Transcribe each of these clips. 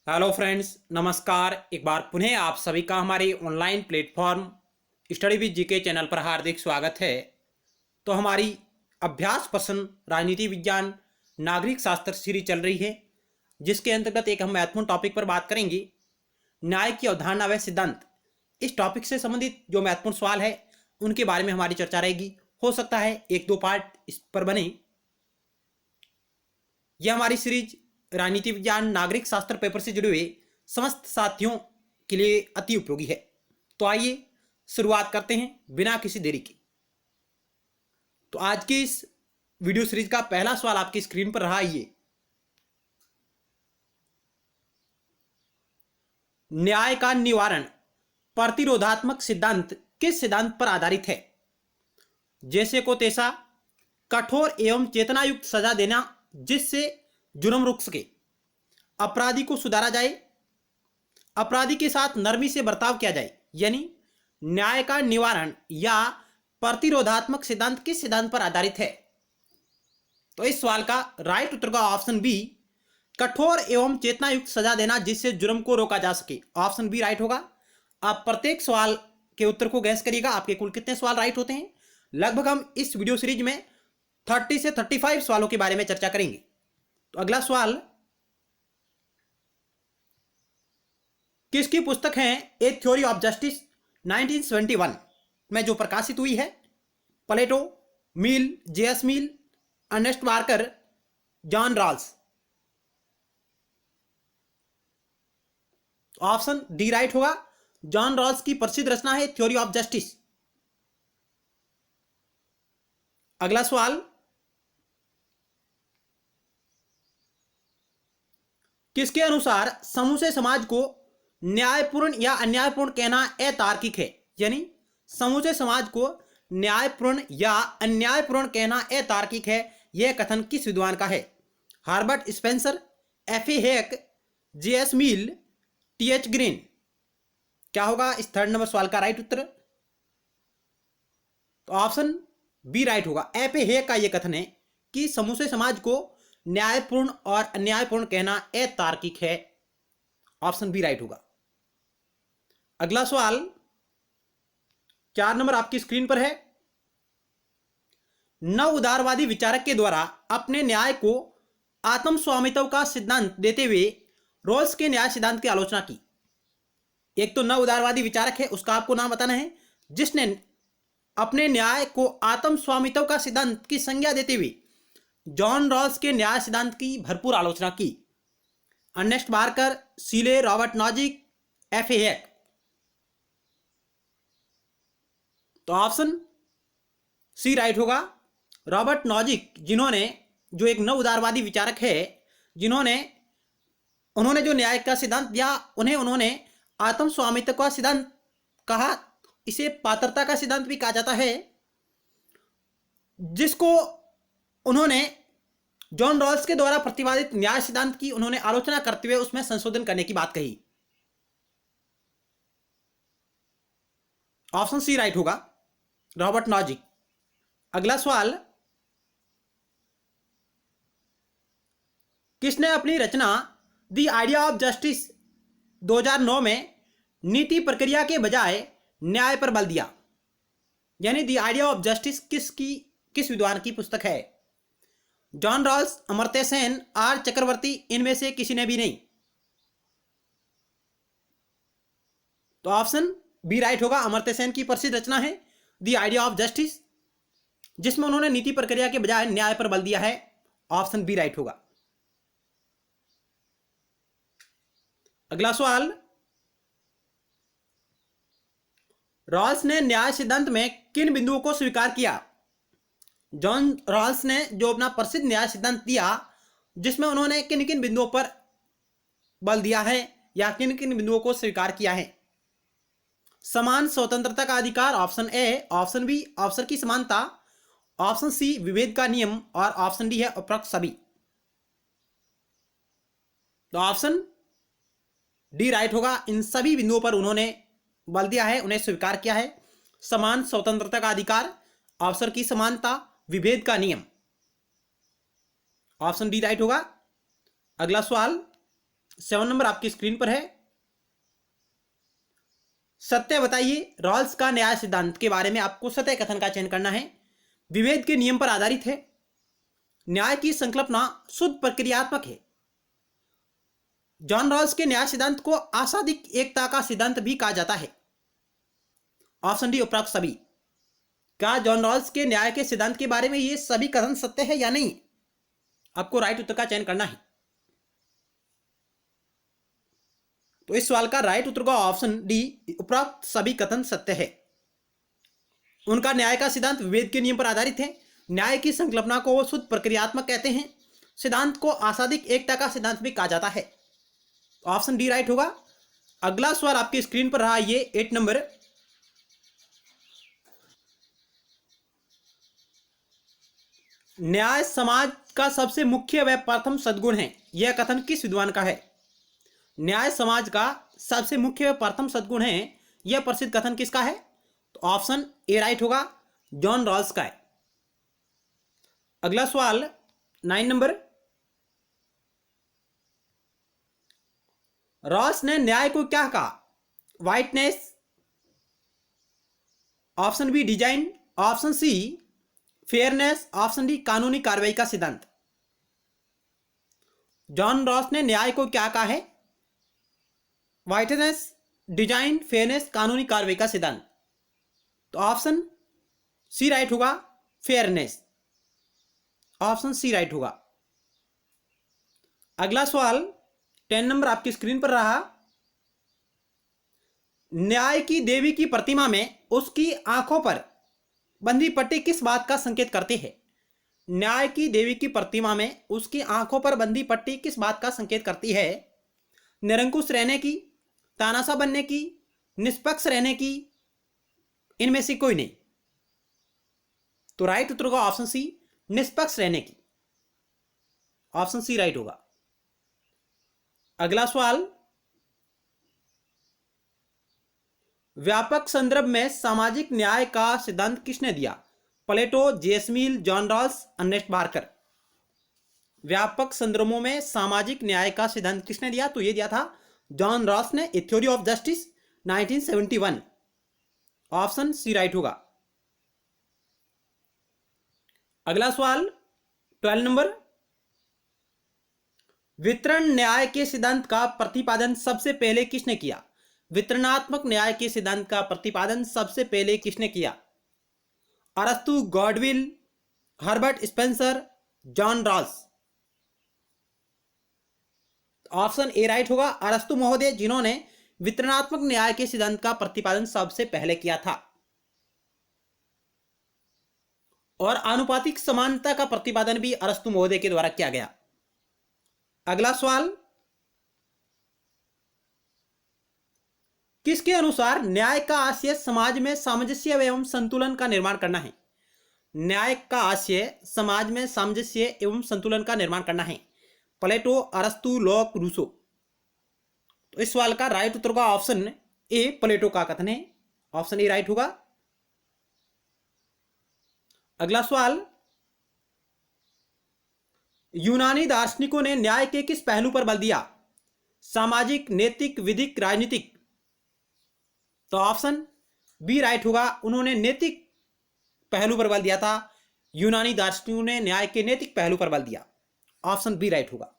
Hello friends, नमस्कार। एक बार पुनः आप सभी का हमारे online platform study with GK channel पर हार्दिक स्वागत है। तो हमारी अभ्यास प्रश्न राजनीति विज्ञान नागरिक शास्त्र सीरीज चल रही है, जिसके अंतर्गत एक हम महत्वपूर्ण टॉपिक पर बात करेंगे, न्याय की अवधारणा व सिद्धांत। इस टॉपिक से संबंधित जो महत्वपूर्ण सवाल है उनके बारे में हमारी चर्चा रहेगी। हो सकता है एक दो पार्ट इस पर बने। यह हमारी सीरीज राजनीति विज्ञान नागरिक शास्त्र पेपर से जुड़े हुए समस्त साथियों के लिए अति उपयोगी है। तो आइए शुरुआत करते हैं बिना किसी देरी के। तो आज की इस वीडियो सीरीज का पहला सवाल आपकी स्क्रीन पर रहा। ये न्याय का निवारण प्रतिरोधात्मक सिद्धांत किस सिद्धांत पर आधारित है? जैसे को तैसा, कठोर एवं चेतनायुक्त सजा देना जिससे जुर्म रुक सके, अपराधी को सुधारा जाए, अपराधी के साथ नरमी से बर्ताव किया जाए। यानी न्याय का निवारण या प्रतिरोधात्मक सिद्धांत किस सिद्धांत पर आधारित है? तो इस सवाल का राइट उत्तर का ऑप्शन बी, कठोर एवं चेतनायुक्त सजा देना जिससे जुर्म को रोका जा सके। ऑप्शन बी राइट होगा। आप प्रत्येक सवाल के उत्तर को गैस करिएगा। आपके कुल कितने सवाल राइट होते हैं? लगभग हम इस वीडियो सीरीज में 30 से 35 सवालों के बारे में चर्चा करेंगे। तो अगला सवाल, किसकी पुस्तक है ए थ्योरी ऑफ जस्टिस 1971 में जो प्रकाशित हुई है? Plato, Mill, JS Mill, Ernest Barker, John Rawls. Option D right होगा। जॉन रॉल्स की प्रसिद्ध रचना है थ्योरी ऑफ जस्टिस। अगला सवाल, किसके अनुसार समूचे समाज को न्यायपूर्ण या अन्यायपूर्ण कहना अतार्किक है? यानी समूचे समाज को न्यायपूर्ण या अन्यायपूर्ण कहना अतार्किक है, यह कथन किस विद्वान का है? Herbert Spencer, FA. Hayek, JS. Mill, TH. Green. क्या होगा इस थर्ड नंबर सवाल का राइट उत्तर? तो ऑप्शन बी राइट होगा। एफ.ए. हेक का यह कथन है कि समूचे समाज को न्यायपूर्ण और अन्यायपूर्ण कहना अतार्किक है। ऑप्शन बी राइट होगा। अगला सवाल 4 नंबर आपकी स्क्रीन पर है। नव उदारवादी विचारक के द्वारा अपने न्याय को आत्म स्वामित्व का सिद्धांत देते हुए रॉल्स के न्याय सिद्धांत की आलोचना की। एक तो नव उदारवादी विचारक है, उसका आपको नाम बताना है, जिसने अपने न्याय को आत्म स्वामित्व का सिद्धांत की संज्ञा देते हुए जॉन रॉल्स के न्याय सिद्धांत की भरपूर आलोचना की। Ernest Barker, Seeley, Robert Nozick, FA. Hayek. तो ऑप्शन सी राइट होगा। रॉबर्ट नॉजिक, जिन्होंने जो एक नव उदारवादी विचारक है, उन्होंने जो न्याय का सिद्धांत दिया, उन्होंने आत्म स्वामित्व का सिद्धांत कहा। इसे पात्रता का सिद्धांत भी कहा जाता है, जिसको उन्होंने जॉन रॉल्स के द्वारा प्रतिपादित न्याय सिद्धांत की उन्होंने आलोचना करते हुए उसमें संशोधन करने की बात कही। ऑप्शन सी राइट होगा, रॉबर्ट नॉजिक। अगला सवाल, किसने अपनी रचना द आइडिया ऑफ जस्टिस 2009 में नीति प्रक्रिया के बजाय न्याय पर बल दिया? यानी द आइडिया ऑफ जस्टिस किस विद्वान की पुस्तक है? John Rawls, Amartya Sen, R Chakravarti, इनमें से किसी ने भी नहीं। तो ऑप्शन बी राइट होगा। अमर्त्य सेन की प्रसिद्ध रचना है द आइडिया ऑफ जस्टिस, जिसमें उन्होंने नीति प्रक्रिया के बजाय न्याय पर बल दिया है। ऑप्शन बी राइट होगा। अगला सवाल, रॉल्स ने न्याय सिद्धांत में किन बिंदुओं को स्वीकार किया? जॉन रॉल्स ने जो अपना प्रसिद्ध न्याय सिद्धांत दिया, जिसमें उन्होंने किन किन बिंदुओं पर बल दिया है या किन किन बिंदुओं को स्वीकार किया है? समान स्वतंत्रता का अधिकार, ऑप्शन ए। ऑप्शन बी अवसर की समानता, ऑप्शन सी विभेद का नियम, और ऑप्शन डी है उपरोक्त सभी। तो ऑप्शन डी राइट होगा। इन सभी बिंदुओं पर उन्होंने बल दिया है, उन्हें स्वीकार किया है। समान स्वतंत्रता का अधिकार, अवसर की समानता, विभेद का नियम। ऑप्शन डी राइट होगा। अगला सवाल, 7 नंबर आपकी स्क्रीन पर है। सत्य बताइए। रॉल्स का न्याय सिद्धांत के बारे में आपको सत्य कथन का चयन करना है। विभेद के नियम पर आधारित है। न्याय की संकल्पना शुद्ध प्रक्रियात्मक है। जॉन रॉल्स के न्याय सिद्धांत को आशादिक एकता का सिद्धांत भी कहा जाता है। ऑप्शन डी उपरोक्त सभी। क्या जॉन रॉल्स के न्याय के सिद्धांत के बारे में ये सभी कथन सत्य है या नहीं? आपको राइट उत्तर का चयन करना है। तो इस सवाल का राइट उत्तर का ऑप्शन डी उपरोक्त सभी कथन सत्य है। उनका न्याय का सिद्धांत विभेद के नियम पर आधारित है। न्याय की संकल्पना को वो शुद्ध प्रक्रियात्मक कहते हैं। सिद्धांत को आशादिक एकता का सिद्धांत भी कहा जाता है। ऑप्शन डी राइट होगा। अगला सवाल आपकी स्क्रीन पर रहा ये 8 नंबर। न्याय समाज का सबसे मुख्य व प्रथम सद्गुण है, यह कथन किस विद्वान का है? न्याय समाज का सबसे मुख्य व प्रथम सद्गुण है, यह प्रसिद्ध कथन किसका है? तो ऑप्शन ए राइट होगा, जॉन रॉल्स का है। अगला सवाल 9 नंबर। रॉल्स ने न्याय को क्या कहा? Whiteness, option B design, option C fairness, option D कानूनी कार्रवाई का सिद्धांत। जॉन रॉल्स ने न्याय को क्या कहा है? वाइटनेस, डिजाइन, फेयरनेस, कानूनी कार्रवाई का सिद्धांत। तो ऑप्शन सी राइट होगा, फेयरनेस। ऑप्शन सी राइट होगा। अगला सवाल 10 नंबर आपकी स्क्रीन पर रहा। न्याय की देवी की प्रतिमा में उसकी आंखों पर बंधी पट्टी किस बात का संकेत करती है? न्याय की देवी की प्रतिमा में उसकी आंखों पर बंधी पट्टी किस बात का संकेत करती है? निरंकुश रहने की, तानाशाह बनने की, निष्पक्ष रहने की, इनमें से कोई नहीं। तो राइट उत्तर होगा ऑप्शन सी, निष्पक्ष रहने की। ऑप्शन सी राइट होगा। अगला सवाल, व्यापक संदर्भ में सामाजिक न्याय का सिद्धांत किसने दिया? प्लेटो, जेसमिल, जॉन रॉल्स, अर्नेस्ट बार्कर। व्यापक संदर्भों में सामाजिक न्याय का सिद्धांत किसने दिया? तो यह दिया था जॉन रॉल्स ने, a theory of justice 1971। Option C right होगा। अगला सवाल 12 नंबर। वितरण न्याय के सिद्धांत का प्रतिपादन सबसे पहले किसने किया? वितरणात्मक न्याय के सिद्धांत का प्रतिपादन सबसे पहले किसने किया? अरस्तु, Godwin, Herbert Spencer, John Rawls. Option A right होगा, अरस्तु महोदय, जिन्होंने वितरणात्मक न्याय के सिद्धांत का प्रतिपादन सबसे पहले किया था। और आनुपातिक समानता का प्रतिपादन भी अरस्तु महोदय के द्वारा किया गया। अगला सवाल, किसके अनुसार न्याय का आशय समाज में सामंजस्य एवं संतुलन का निर्माण करना है? न्याय का आशय समाज में सामंजस्य एवं संतुलन का निर्माण करना है। प्लेटो, अरस्तु, लॉक, रूसो। तो इस सवाल का राइट उत्तर का ऑप्शन ए प्लेटो का कथन है। ऑप्शन ए राइट होगा। अगला सवाल, यूनानी दार्शनिकों ने न्याय के किस पहलू पर बल दिया? सामाजिक, नैतिक, विधिक, राजनीतिक। तो ऑप्शन बी राइट होगा, उन्होंने नैतिक पहलू पर बल दिया था। यूनानी दार्शनिकों ने न्याय के नैतिक पहलू पर बल दिया। ऑप्शन बी राइट होगा।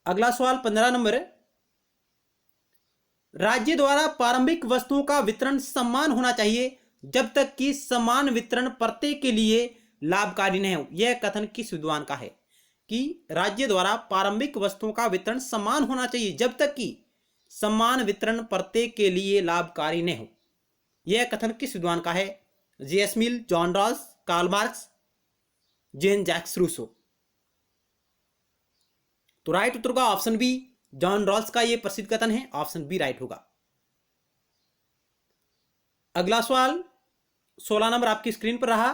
अगला सवाल 15 नंबर। राज्य द्वारा प्रारंभिक वस्तुओं का वितरण समान होना चाहिए जब तक कि समान वितरण प्रत्येक के लिए लाभकारी नहीं हो। यह कथन किस विद्वान का है कि राज्य द्वारा प्रारंभिक वस्तुओं का वितरण समान होना चाहिए जब तक कि समान वितरण प्रत्येक के लिए लाभकारी नहीं हो? यह कथन किस विद्वान का है? जेएस मिल, जॉन रॉल्स, कार्ल मार्क्स, जेन जैक्स रूसो। तो राइट उत्तर का ऑप्शन बी, जॉन रॉल्स का यह प्रसिद्ध कथन है। ऑप्शन बी राइट होगा। अगला सवाल 16 नंबर आपकी स्क्रीन पर रहा।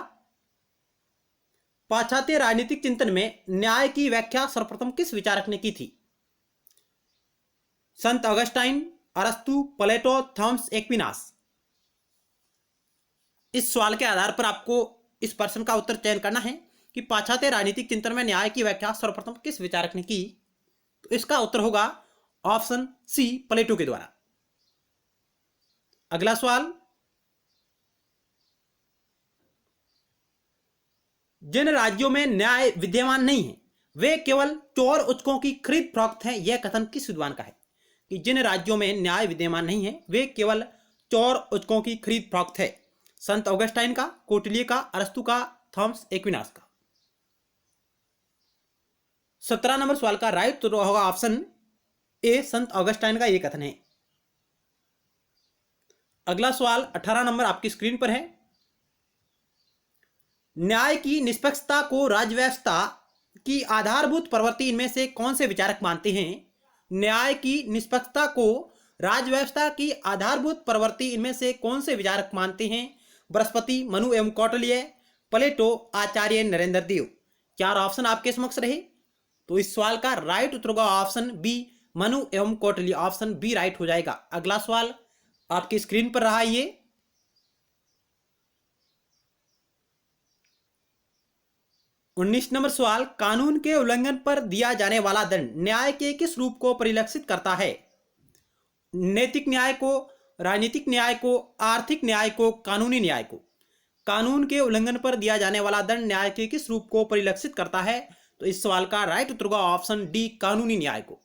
पाश्चात्य राजनीतिक चिंतन में न्याय की व्याख्या सर्वप्रथम किस विचारक ने की थी? संत ऑगस्टाइन, अरस्तु, प्लेटो, थॉमस एक्विनास। इस सवाल के आधार पर आपको इस प्रश्न का उत्तर चयन करना है कि पाश्चात्य राजनीतिक चिंतन में न्याय की व्याख्या सर्वप्रथम किस विचारक ने की? तो इसका उत्तर होगा ऑप्शन सी, प्लेटो के द्वारा। अगला सवाल, जिन राज्यों में न्याय विद्यमान नहीं है वे केवल चोर उचकों की खरीद फरोख्त है, यह कथन किस विद्वान का है? कि जिन राज्यों में न्याय विद्यमान नहीं है वे केवल चोर उचकों की खरीद फरोख्त है। संत ऑगस्टाइन का, कोटलिए का, अरस्तु का, थॉमस एक्विनास का। 17 नंबर सवाल का राइट उत्तर होगा ऑप्शन ए, संत ऑगस्टाइन का यह कथन है। अगला सवाल 18 नंबर आपकी स्क्रीन पर है। न्याय की निष्पक्षता को राजव्यवस्था की आधारभूत प्रवृत्ति इनमें से कौन से विचारक मानते हैं? न्याय की निष्पक्षता को राजव्यवस्था की आधारभूत प्रवृत्ति इनमें से कौन से विचारक मानते हैं? बृहस्पति, मनु एवं कौटिल्य, प्लेटो, आचार्य नरेंद्र देव। 4 ऑप्शन आपके समक्ष रहे, तो इस सवाल का राइट उत्तर होगा ऑप्शन बी, मनु एवं कौटिल्य। ऑप्शन बी राइट हो जाएगा। अगला सवाल आपकी स्क्रीन पर रहा ये 19 नंबर सवाल, कानून के उल्लंघन पर दिया जाने वाला दंड न्याय के किस रूप को परिलक्षित करता है? नैतिक न्याय को, राजनीतिक न्याय को, आर्थिक न्याय को, कानूनी न्याय को। कानून के उल्लंघन पर दिया जाने वाला दंड न्याय के किस रूप को परिलक्षित करता है? तो इस सवाल का राइट उत्तर होगा ऑप्शन डी, कानूनी न्याय को।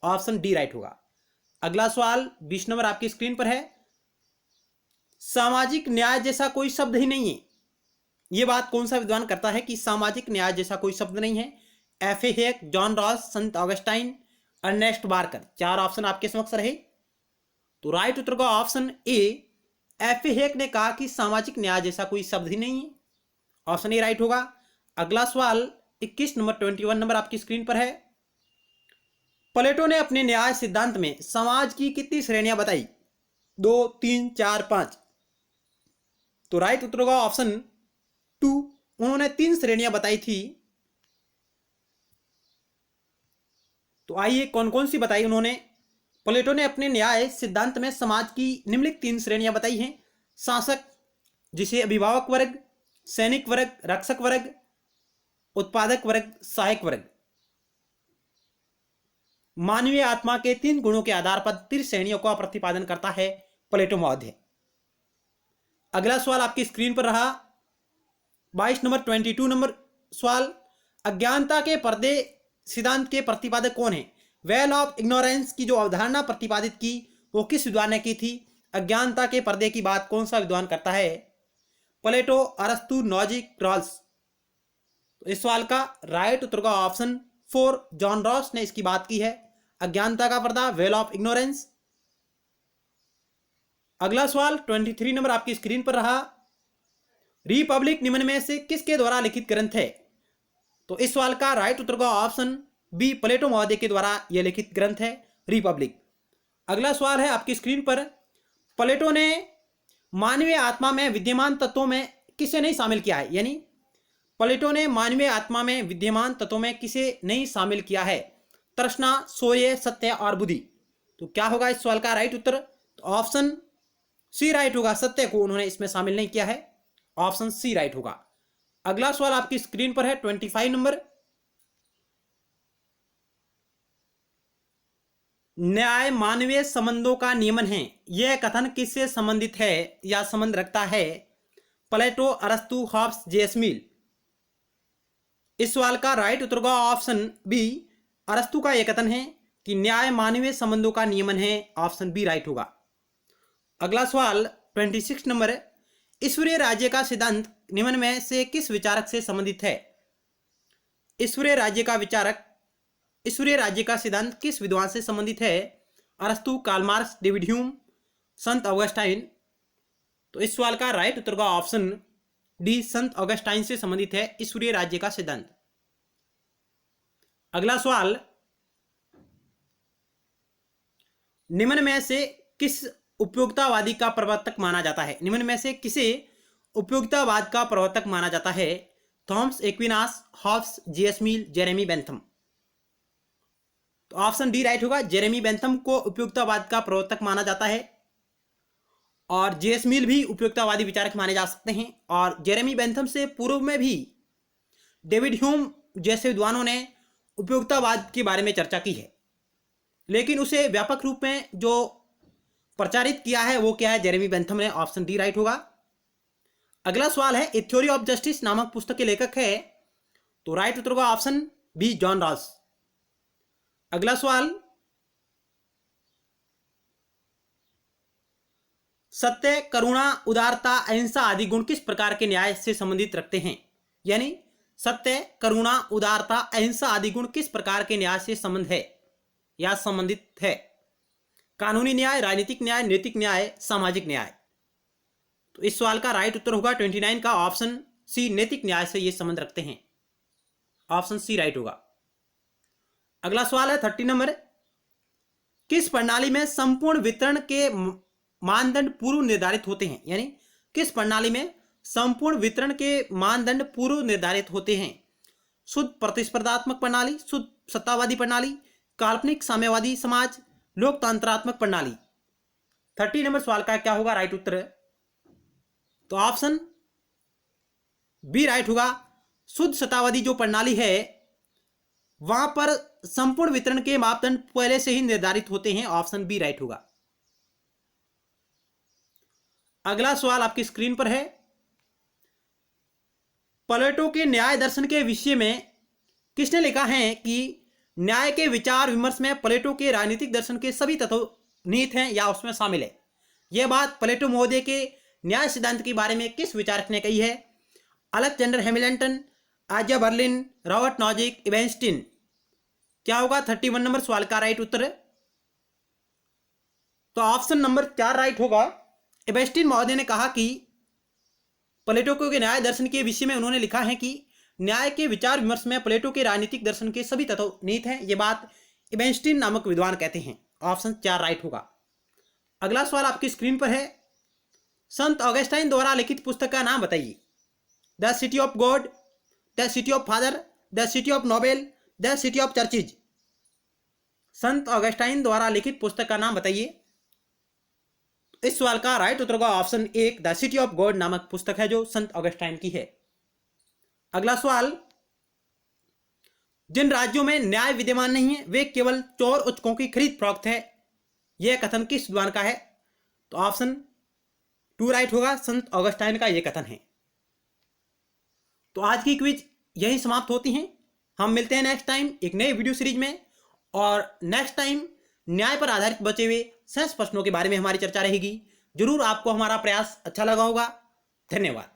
ऑप्शन डी राइट होगा। अगला सवाल 20 नंबर आपकी स्क्रीन पर है। सामाजिक न्याय जैसा कोई शब्द ही नहीं है, यह बात कौन सा विद्वान करता है कि सामाजिक न्याय जैसा कोई शब्द नहीं है? एफ.ए. हेक, जॉन रॉस, संत ऑगस्टाइन, अर्नेस्ट बार्कर। 4 ऑप्शन आपके समक्ष रहे, तो राइट उत्तर का ऑप्शन ए, एफ.ए. हेक ने कहा कि सामाजिक न्याय जैसा कोई शब्द ही नहीं है। ऑप्शन ए राइट होगा। अगला सवाल 21 नंबर 21 नंबर आपकी स्क्रीन पर है। प्लेटो ने अपने न्याय सिद्धांत में समाज की कितनी श्रेणियां बताई? 2, 3, 4, 5। तो राइट उत्तर होगा ऑप्शन 2, उन्होंने 3 श्रेणियां बताई थी। तो आइए कौन कौन सी बताई उन्होंने? प्लेटो ने अपने न्याय सिद्धांत में समाज की निम्नलिखित 3 श्रेणियां बताई हैं। शासक, जिसे अभिभावक वर्ग, सैनिक वर्ग, रक्षक वर्ग, उत्पादक वर्ग, सहायक वर्ग। मानवीय आत्मा के 3 गुणों के आधार पर 3 श्रेणियों का प्रतिपादन करता है प्लेटो महोदय। अगला सवाल आपकी स्क्रीन पर रहा 22 नंबर 22 नंबर सवाल, अज्ञानता के पर्दे सिद्धांत के प्रतिपादक कौन है? वेल ऑफ इग्नोरेंस की जो अवधारणा प्रतिपादित की वो किस विद्वान ने की थी? अज्ञानता के पर्दे की बात कौन सा विद्वान करता है? प्लेटो, अरस्तु, नॉजिक, रॉल्स। तो इस सवाल का राइट उत्तर का ऑप्शन 4, जॉन रॉस ने इसकी बात की है। अज्ञानता का पर्दा, वेल ऑफ इग्नोरेंस। अगला सवाल 23 नंबर आपकी स्क्रीन पर रहा। रिपब्लिक निम्न में से किसके द्वारा लिखित ग्रंथ है? तो इस सवाल का राइट उत्तर का ऑप्शन बी, प्लेटो महोदय के द्वारा यह लिखित ग्रंथ है रिपब्लिक। अगला सवाल है आपकी स्क्रीन पर, प्लेटो ने मानवीय आत्मा में विद्यमान तत्वों में किसे नहीं शामिल किया है? यानी प्लेटो ने मानवीय आत्मा में विद्यमान तत्वों में किसे नहीं शामिल किया है? तृष्णा, सोये, सत्य और बुद्धि। तो क्या होगा इस सवाल का राइट उत्तर? तो ऑप्शन सी राइट होगा, सत्य को उन्होंने इसमें शामिल नहीं किया है। ऑप्शन सी राइट होगा। अगला सवाल आपकी स्क्रीन पर है 25 नंबर, न्याय मानवीय संबंधों का नियमन है, यह कथन किससे संबंधित है या संबंध रखता है? प्लेटो, अरस्तु, हॉब्स, जेम्स मिल। इस सवाल का राइट उत्तर होगा ऑप्शन बी, अरस्तु का यह कथन है कि न्याय मानवीय संबंधों का नियमन है। ऑप्शन बी राइट होगा। अगला सवाल 26 नंबर, ईश्वरीय राज्य का सिद्धांत निम्न में से किस विचारक से संबंधित है? ईश्वरीय राज्य का सिद्धांत किस विद्वान से संबंधित है? अरस्तु, कार्ल मार्क्स, डेविड ह्यूम, संत ऑगस्टाइन। तो इस सवाल का राइट उत्तर का ऑप्शन डी, संत ऑगस्टाइन से संबंधित है ईश्वरीय राज्य का सिद्धांत। अगला सवाल, निम्न में से किस उपयोगितावादी का प्रवर्तक माना जाता है? निम्न में से किसे उपयोगितावाद का प्रवर्तक माना जाता है? Thomas Aquinas, Hobbes, James Mill, Jeremy Bentham. तो ऑप्शन डी राइट होगा। जेरेमी बेंथम को उपयोगितावाद का प्रवर्तक माना जाता है और जेम्स मिल भी उपयोगितावादी विचारक माने जा सकते हैं। और जेरेमी बेंथम से पूर्व में भी डेविड ह्यूम जैसे विद्वानों ने उपयोगितावाद के बारे में चर्चा की है, लेकिन उसे व्यापक रूप में जो प्रचारित किया है वो क्या है? जेरेमी बेंथम ने। ऑप्शन डी राइट होगा। अगला सवाल है, ए थ्योरी ऑफ जस्टिस नामक पुस्तक के लेखक है, तो राइट उत्तर होगा ऑप्शन बी जॉन रॉस। अगला सवाल, सत्य, करुणा, उदारता, अहिंसा आदि गुण किस प्रकार के न्याय से संबंधित रखते हैं? यानी सत्य, करुणा, उदारता, अहिंसा आदि गुण किस प्रकार के न्याय से संबंध है या संबंधित है? कानूनी न्याय, राजनीतिक न्याय, नैतिक न्याय, सामाजिक न्याय। तो इस सवाल का राइट उत्तर होगा 29 का ऑप्शन सी, नैतिक न्याय से ये संबंध रखते हैं। ऑप्शन सी राइट होगा। अगला सवाल है 30 नंबर, किस प्रणाली में संपूर्ण वितरण के मानदंड पूर्व निर्धारित होते हैं? यानी किस प्रणाली में संपूर्ण वितरण के मानदंड पूर्व निर्धारित होते हैं? शुद्ध प्रतिस्पर्धात्मक प्रणाली, शुद्ध सत्तावादी प्रणाली, काल्पनिक साम्यवादी समाज, लोकतंत्रात्मक प्रणाली। 30 नंबर सवाल का क्या होगा राइट उत्तर? तो ऑप्शन बी राइट होगा। शुद्ध सत्तावादी जो प्रणाली है वहां पर संपूर्ण वितरण के मापदंड पहले से ही निर्धारित होते हैं। ऑप्शन बी राइट होगा। अगला सवाल आपकी स्क्रीन पर है, प्लेटो के न्याय दर्शन के विषय में किसने लिखा है कि न्याय के विचार विमर्श में प्लेटो के राजनीतिक दर्शन के सभी तत्व निहित हैं या उसमें शामिल है? यह बात प्लेटो महोदय के न्याय सिद्धांत के बारे में किस विचारक ने कही है? अलेक्जेंडर हैमिल्टन, आजा बर्लिन, रॉबर्ट नॉजिक, इबेंस्टीन। क्या होगा 31 नंबर सवाल का राइट उत्तर? तो ऑप्शन नंबर 4 राइट होगा। इबेंस्टीन महोदय ने कहा कि प्लेटो के न्याय दर्शन के विषय में उन्होंने लिखा है कि न्याय के विचार विमर्श में प्लेटो के राजनीतिक दर्शन के सभी तत्व निहित हैं। ये बात इबेंस्टीन नामक विद्वान कहते हैं। ऑप्शन 4 राइट होगा। अगला सवाल आपकी स्क्रीन पर है, संत ऑगस्टाइन द्वारा लिखित पुस्तक का नाम बताइए। The city of God, the city of father, the city of Nobel, the city of churches. Sant Augustine द्वारा लिखित पुस्तक का नाम बताइए। इस सवाल का राइट उत्तर होगा option 1, the city of God नामक पुस्तक है जो संत ऑगस्टाइन की है। अगला सवाल, जिन राज्यों में न्याय विद्यमान नहीं है वे केवल चोर उचकों की खरीद फरोख्त है, यह कथन किस विद्वान का है? तो ऑप्शन 2 राइट होगा। संत ऑगस्टाइन का यह कथन है। तो आज की क्विज यही समाप्त होती हैं। हम मिलते हैं नेक्स्ट टाइम एक नए वीडियो सीरीज में, और नेक्स्ट टाइम न्याय पर आधारित बचे हुए सहज प्रश्नों के बारे में हमारी चर्चा रहेगी। जरूर आपको हमारा प्रयास अच्छा लगा होगा। धन्यवाद।